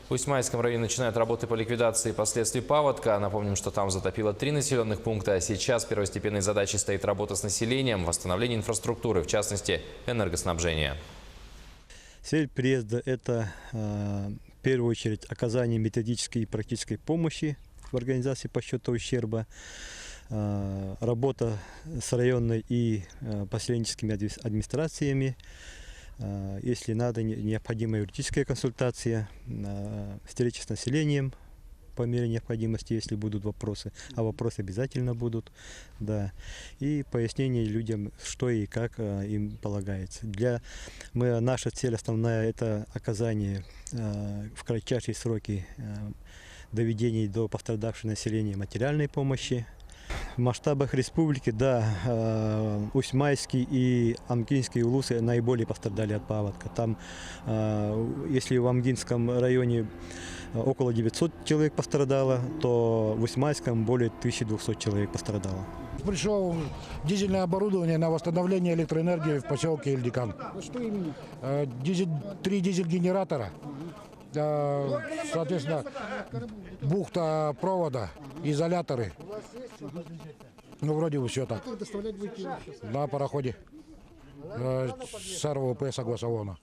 В Усть-Майском районе начинают работы по ликвидации последствий паводка. Напомним, что там затопило 3 населенных пункта. Сейчас первостепенной задачей стоит работа с населением, восстановление инфраструктуры, в частности, энергоснабжения. Цель приезда – это в первую очередь оказание методической и практической помощи в организации подсчета ущерба, работа с районной и поселенческими администрациями. Если надо, необходимая юридическая консультация, встречи с населением по мере необходимости, если будут вопросы, а вопросы обязательно будут, да, и пояснение людям, что и как им полагается. Наша цель основная – это оказание в кратчайшие сроки доведения до пострадавшего населения материальной помощи. В масштабах республики, да, Усть-Майский и Амгинские улусы наиболее пострадали от паводка. Там, если в Амгинском районе около 900 человек пострадало, то в Усть-Майском более 1200 человек пострадало. Пришло дизельное оборудование на восстановление электроэнергии в поселке Эльдикан. Что именно? 3 дизель-генератора, соответственно, бухта провода, изоляторы. Ну, вроде бы все так. Как доставлять будете сейчас? На пароходе. С РВП согласовано.